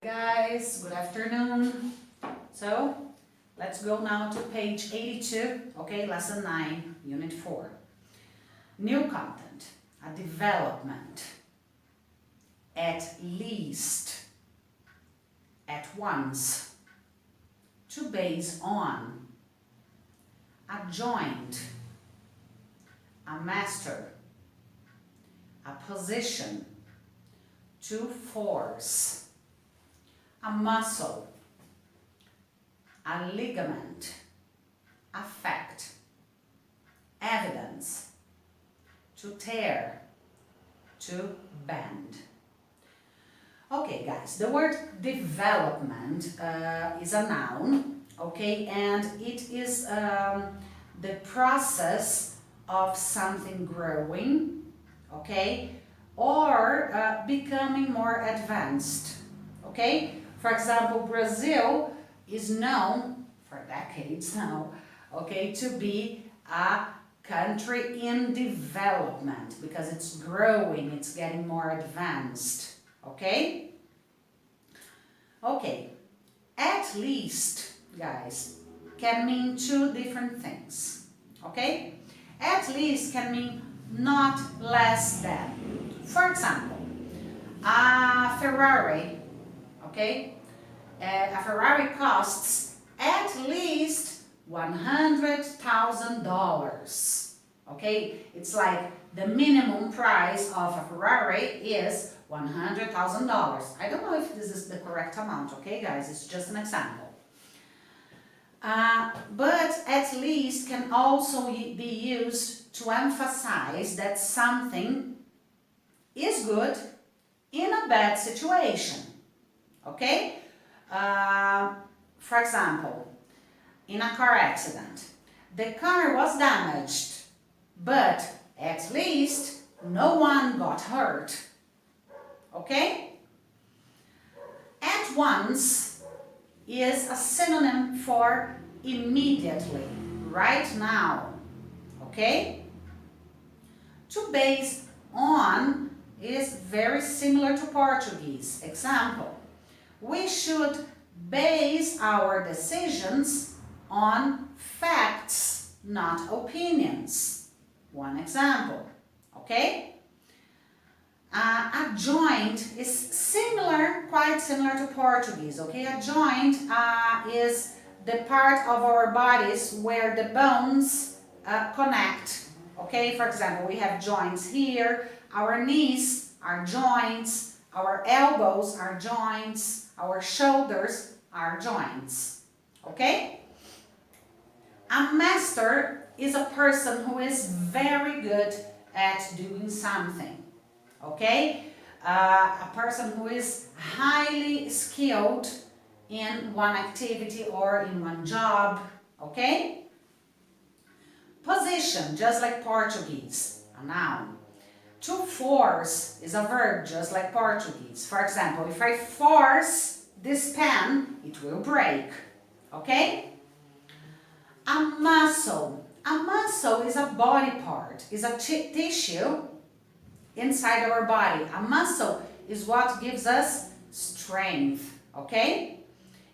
Guys, good afternoon. So, let's go now to page 82, okay, lesson 9, unit 4. New content, a development, at least, at once, to base on, adjoint, a master, a position, to force, a muscle, a ligament, a fact, evidence, to tear, to bend. Okay, guys, the word development is a noun, okay, and it is the process of something growing, okay, or becoming more advanced, okay. For example, Brazil is known for decades now, okay, to be a country in development because it's growing, it's getting more advanced, okay? Okay, at least, guys, can mean two different things, okay? At least can mean not less than. For example, a Ferrari, okay? A Ferrari costs at least $100,000. Okay, it's like the minimum price of a Ferrari is $100,000. I don't know if this is the correct amount, okay, guys? It's just an example. But at least can also be used to emphasize that something is good in a bad situation. Okay? For example, in a car accident, the car was damaged, but at least no one got hurt. Okay? At once is a synonym for immediately, right now. Okay? To base on is very similar to Portuguese. Example, we should base our decisions on facts, not opinions. One example, okay? Adjoint is similar, quite similar to Portuguese, okay? Adjoint is the part of our bodies where the bones connect, okay? For example, we have joints here, our knees are joints, our elbows are joints, our shoulders are joints, okay? A master is a person who is very good at doing something, okay? A person who is highly skilled in one activity or in one job, okay? Position, just like Portuguese, a noun. To force is a verb, just like Portuguese. For example, if I force this pen, it will break, okay? A muscle. A muscle is a body part, is a tissue inside our body. A muscle is what gives us strength, okay?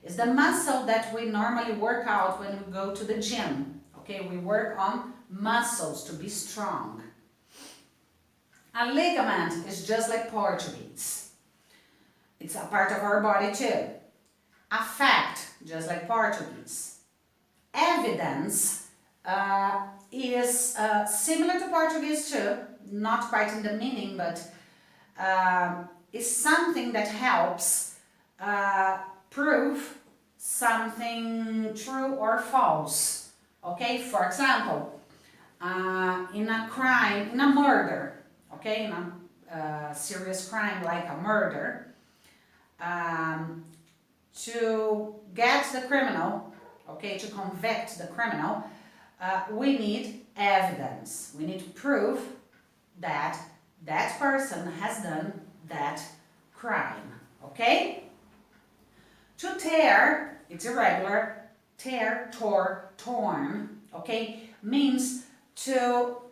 It's the muscle that we normally work out when we go to the gym, okay? We work on muscles to be strong. A ligament is just like Portuguese. It's a part of our body too. A fact, just like Portuguese. Evidence is similar to Portuguese too, not quite in the meaning, but is something that helps prove something true or false. Okay, for example, in a crime, in a murder, okay, in a serious crime like a murder, to get the criminal, okay, to convict the criminal, we need evidence. We need to prove that that person has done that crime, okay? To tear, it's irregular, tear, tore, torn, okay, means to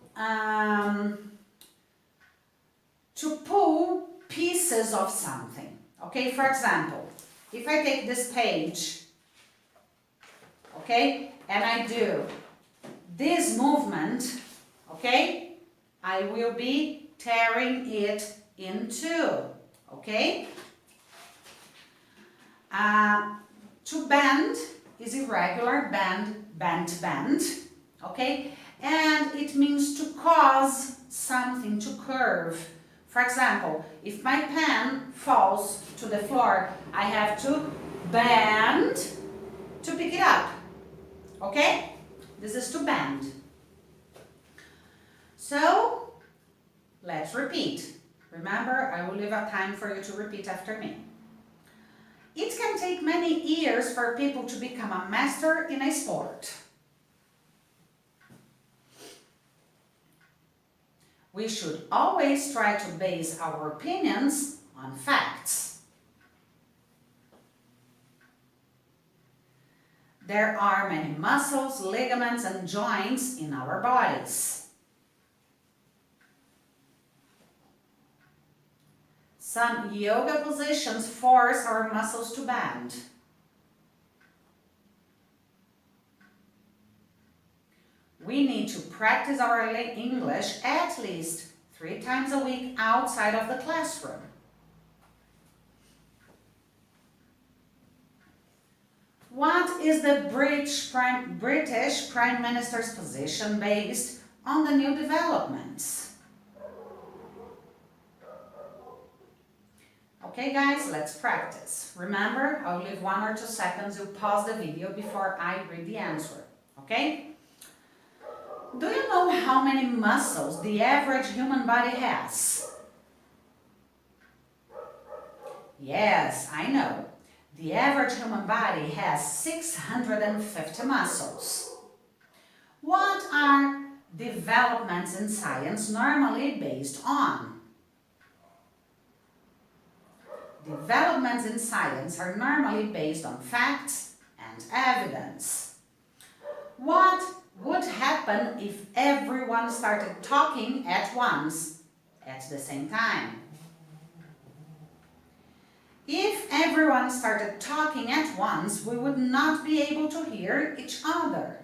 pull pieces of something. Okay, for example, if I take this page, okay, and I do this movement, okay, I will be tearing it in two, okay? To bend is irregular, bend, okay? And it means to cause something to curve. For example, if my pen falls to the floor, I have to bend to pick it up, okay? This is to bend. So, let's repeat. Remember, I will leave a time for you to repeat after me. It can take many years for people to become a master in a sport. We should always try to base our opinions on facts. There are many muscles, ligaments, and joints in our bodies. Some yoga positions force our muscles to bend. We need to practice our English at least 3 times a week outside of the classroom. What is the British Prime Minister's position based on the new developments? Okay guys, let's practice. Remember, I'll leave 1 or 2 seconds, you pause the video before I read the answer, okay? Do you know how many muscles the average human body has? Yes, I know. The average human body has 650 muscles. What are developments in science normally based on? Developments in science are normally based on facts and evidence. What would happen if everyone started talking at once, at the same time? If everyone started talking at once, we would not be able to hear each other.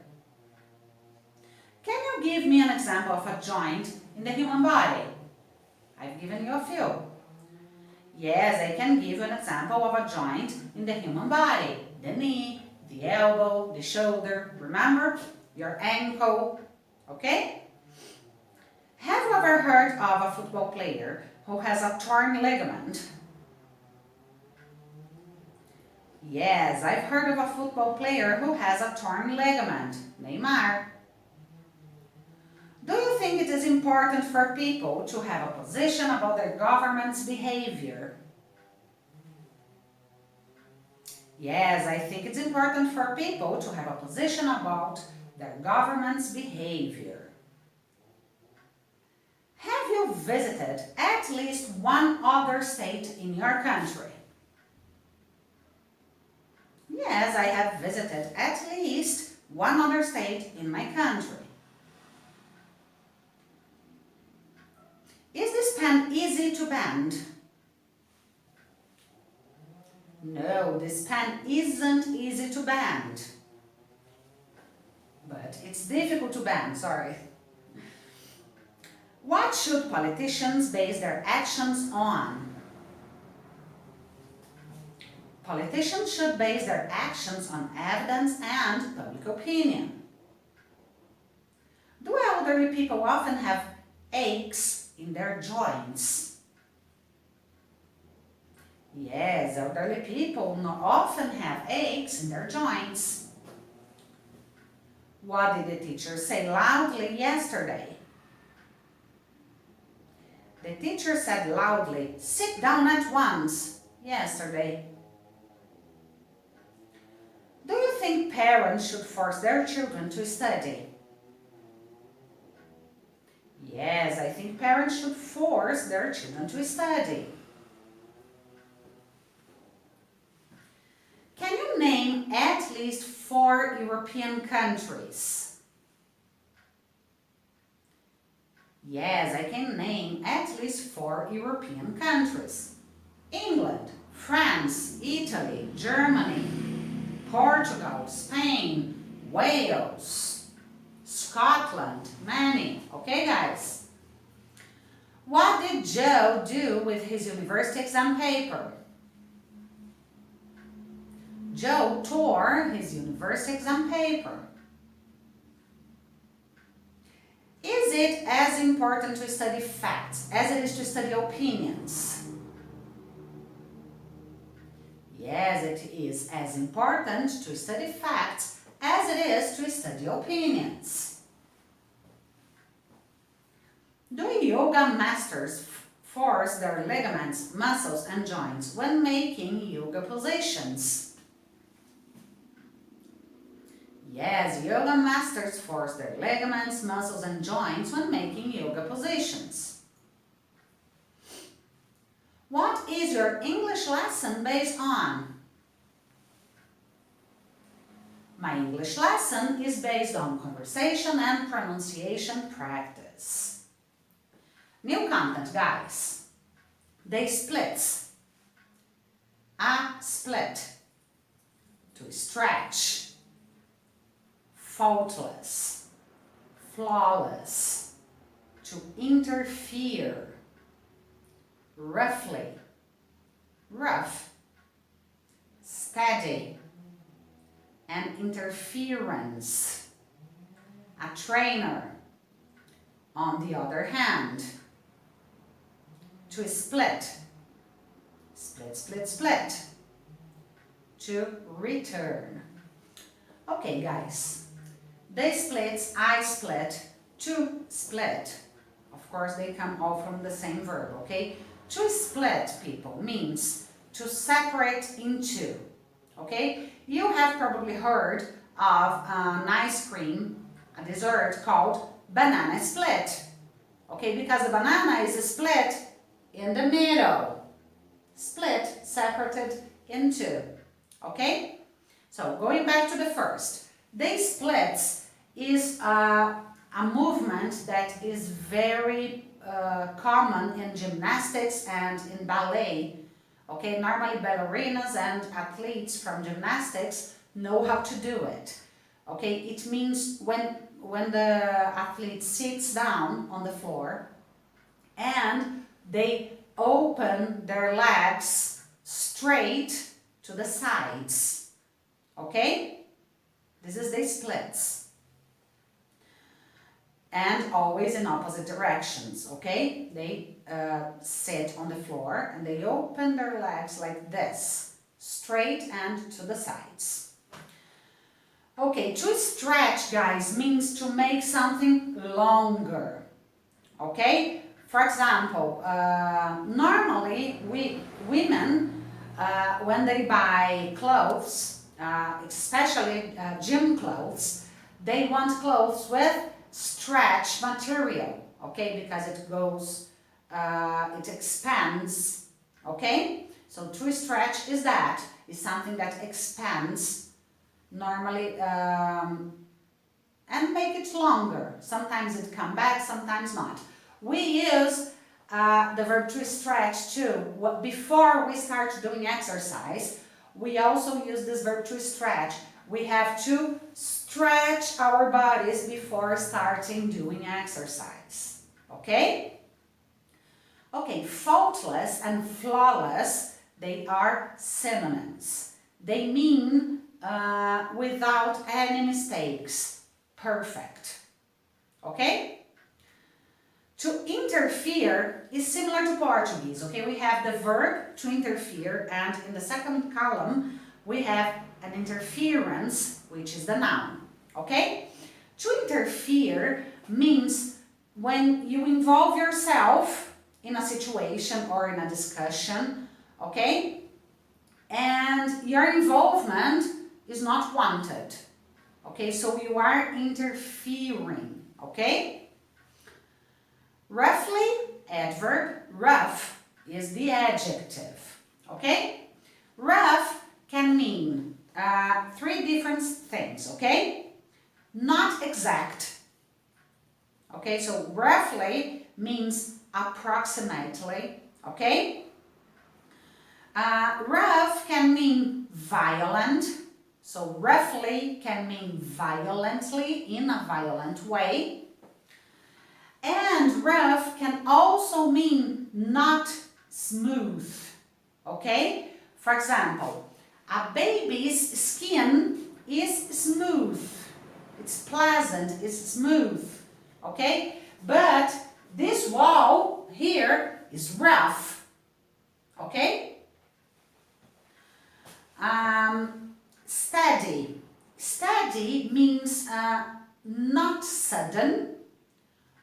Can you give me an example of a joint in the human body? I've given you a few. Yes, I can give you an example of a joint in the human body. The knee, the elbow, the shoulder, remember? Your ankle, okay? Have you ever heard of a football player who has a torn ligament? Yes, I've heard of a football player who has a torn ligament, Neymar. Do you think it is important for people to have a position about their government's behavior? Yes, I think it's important for people to have a position about their government's behavior. Have you visited at least one other state in your country? Yes, I have visited at least one other state in my country. Is this pen easy to bend? No, this pen isn't easy to bend. But it's difficult to bend, sorry. What should politicians base their actions on? Politicians should base their actions on evidence and public opinion. Do elderly people often have aches in their joints? Yes, elderly people often have aches in their joints. What did the teacher say loudly yesterday? The teacher said loudly, "Sit down at once," yesterday. Do you think parents should force their children to study? Yes, I think parents should force their children to study. Can you name at least 4 European countries? Yes, I can name at least 4 European countries. England, France, Italy, Germany, Portugal, Spain, Wales, Scotland, many. Okay, guys? What did Joe do with his university exam paper? Joe tore his university exam paper. Is it as important to study facts as it is to study opinions? Yes, it is as important to study facts as it is to study opinions. Do yoga masters force their ligaments, muscles, and joints when making yoga positions? Yes, yoga masters force their ligaments, muscles, and joints when making yoga positions. What is your English lesson based on? My English lesson is based on conversation and pronunciation practice. New content, guys. They splits. A split. To stretch. Faultless, flawless, to interfere, roughly, rough, steady, and interference. A trainer, on the other hand, to split, split, split, split, to return. Okay, guys. They splits, I split, to split. Of course, they come all from the same verb, okay? To split, people, means to separate in two, okay? You have probably heard of an ice cream, a dessert called banana split, okay? Because the banana is split in the middle. Split, separated in two, okay? So, going back to the first. They splits is a movement that is very common in gymnastics and in ballet. Okay, normally ballerinas and athletes from gymnastics know how to do it. Okay, it means when the athlete sits down on the floor and they open their legs straight to the sides. Okay? This is the splits. And always in opposite directions, okay? They sit on the floor and they open their legs like this, straight and to the sides. Okay, to stretch, guys, means to make something longer, okay? For example, normally women, when they buy clothes, especially gym clothes, they want clothes with stretch material, okay, because it goes, it expands, okay? So to stretch is something that expands normally and make it longer. Sometimes it come back, sometimes not. We use the verb to stretch too. Before we start doing exercise, we also use this verb to stretch. We have to stretch our bodies before starting doing exercise. Okay? Okay, faultless and flawless, they are synonyms. They mean without any mistakes, perfect. Okay? To interfere is similar to Portuguese, okay? We have the verb to interfere, and in the second column, we have an interference, which is the noun, okay? To interfere means when you involve yourself in a situation or in a discussion, okay? And your involvement is not wanted, okay? So you are interfering, okay? Roughly, adverb, rough is the adjective, okay? Rough can mean three different things, okay? Not exact, okay? So roughly means approximately, okay? Rough can mean violent. So roughly can mean violently, in a violent way. And rough can also mean not smooth. Okay? For example, a baby's skin is smooth. It's pleasant, it's smooth. Okay? But this wall here is rough. Okay? Steady. Steady means not sudden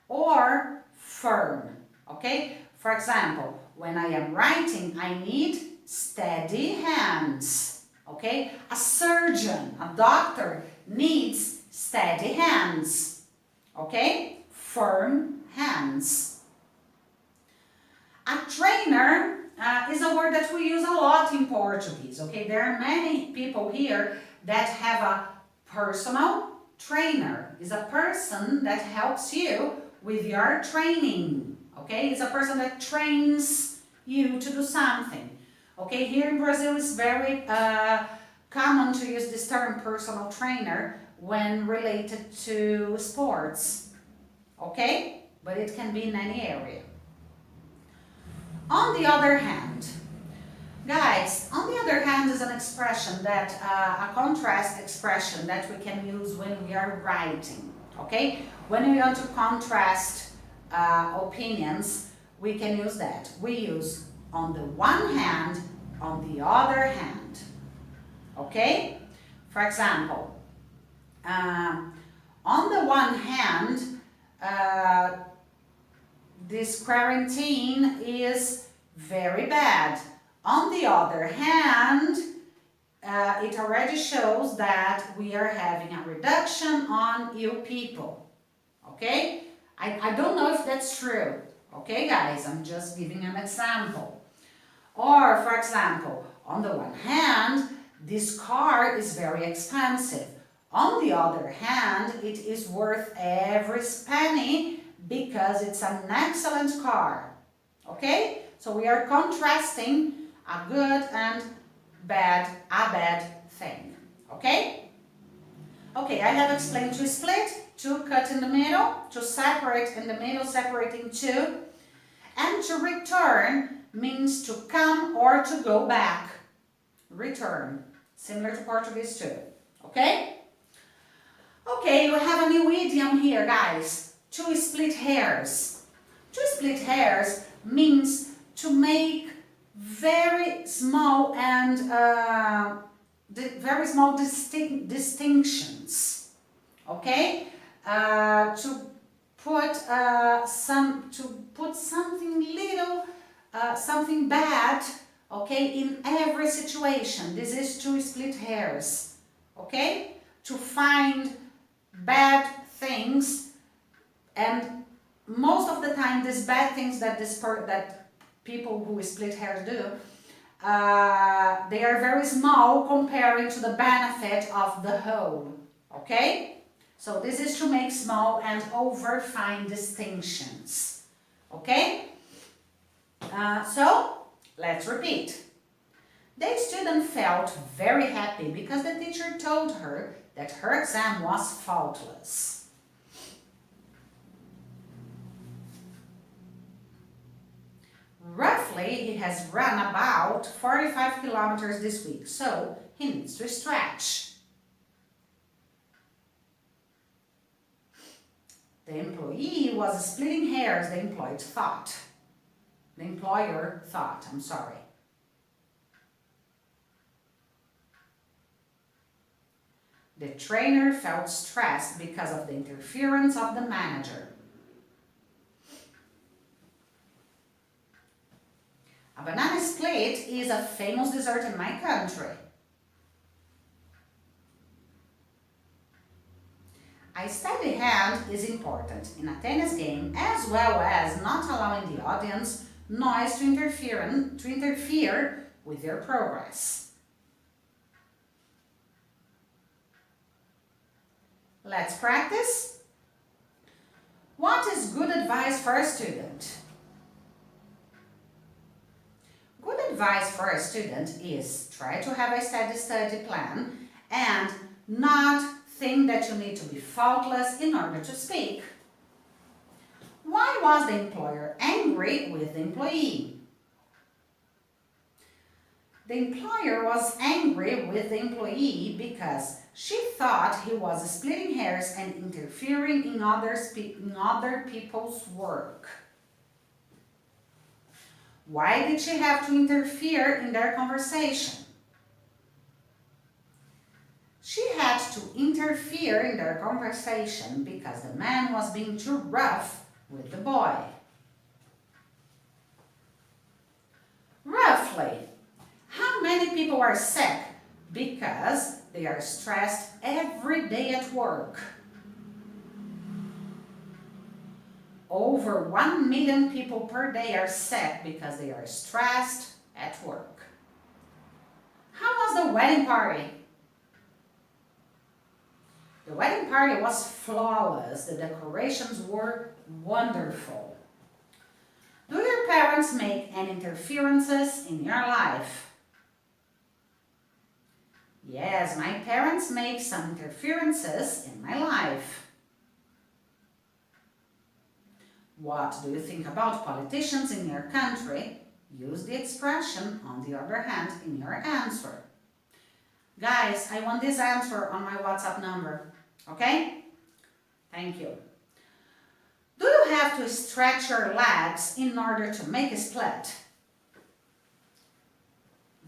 or firm. Okay? For example, when I am writing, I need steady hands. Okay? A surgeon, a doctor needs steady hands. Okay? Firm hands. A trainer is a word that we use a lot in Portuguese. Okay? There are many people here that have a personal trainer. Is a person that helps you with your training. Okay? It's a person that trains you to do something. Okay? Here in Brazil it's very common to use this term personal trainer when related to sports. Okay? But it can be in any area. On the other hand, guys, on the other hand is an expression that, a contrast expression that we can use when we are writing, okay? When we want to contrast opinions, we can use that. We use on the one hand, on the other hand, okay? For example, on the one hand, this quarantine is very bad. On the other hand, it already shows that we are having a reduction on ill people. Okay? I don't know if that's true. Okay, guys? I'm just giving an example. Or, for example, on the one hand, this car is very expensive. On the other hand, it is worth every penny because it's an excellent car. Okay? So we are contrasting a good and a bad thing. Okay? Okay, I have explained to split, to cut in the middle, to separate in the middle, separating two. And to return means to come or to go back. Return. Similar to Portuguese too. Okay? Okay, we have a new idiom here, guys. To split hairs. To split hairs means to make very small and very small distinctions. Okay, to put something little, something bad. Okay, in every situation. This is to split hairs. Okay, to find bad things. And most of the time, these bad things that that people who split hairs do, they are very small comparing to the benefit of the whole. Okay? So this is to make small and over fine distinctions. Okay? So let's repeat. The student felt very happy because the teacher told her that her exam was faultless. Roughly, he has run about 45 kilometers this week, so he needs to stretch. The employee was splitting hairs, the employer thought. The trainer felt stressed because of the interference of the manager. A banana split is a famous dessert in my country. A steady hand is important in a tennis game, as well as not allowing the audience noise to interfere with their progress. Let's practice. What is good advice for a student? Good advice for a student is try to have a steady study plan and not think that you need to be faultless in order to speak. Why was the employer angry with the employee? The employer was angry with the employee because she thought he was splitting hairs and interfering in other people's work. Why did she have to interfere in their conversation? She had to interfere in their conversation because the man was being too rough with the boy. Roughly, how many people are sick because they are stressed every day at work? Over 1 million people per day are sick because they are stressed at work. How was the wedding party? The wedding party was flawless. The decorations were wonderful. Do your parents make any interferences in your life? Yes, my parents make some interferences in my life. What do you think about politicians in your country? Use the expression "on the other hand" in your answer. Guys, I want this answer on my WhatsApp number, okay? Thank you. Do you have to stretch your legs in order to make a split?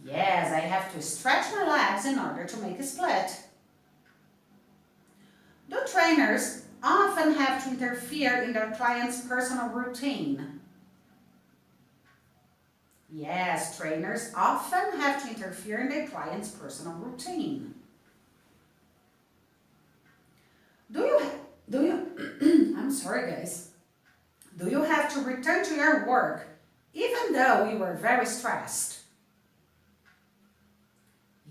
Yes, I have to stretch my legs in order to make a split. Do trainers often have to interfere in their client's personal routine? Yes, trainers often have to interfere in their client's personal routine. I'm sorry guys. Do you have to return to your work even though you were very stressed?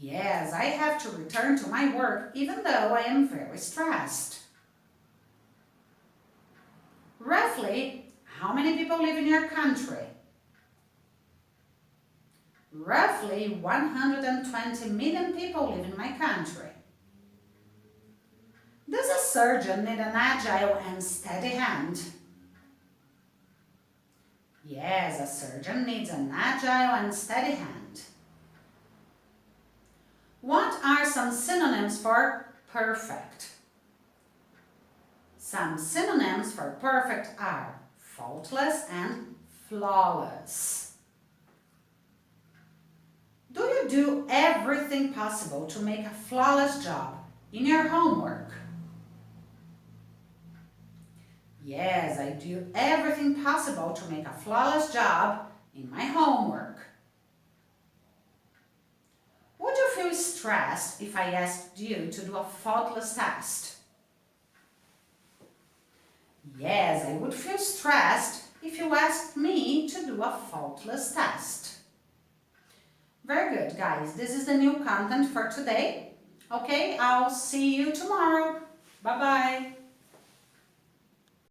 Yes, I have to return to my work even though I am very stressed. Roughly, how many people live in your country? Roughly 120 million people live in my country. Does a surgeon need an agile and steady hand? Yes, a surgeon needs an agile and steady hand. What are some synonyms for perfect? Some synonyms for perfect are faultless and flawless. Do you do everything possible to make a flawless job in your homework? Yes, I do everything possible to make a flawless job in my homework. Would you feel stressed if I asked you to do a faultless test? Yes, I would feel stressed if you asked me to do a faultless test. Very good, guys. This is the new content for today. Okay, I'll see you tomorrow. Bye-bye.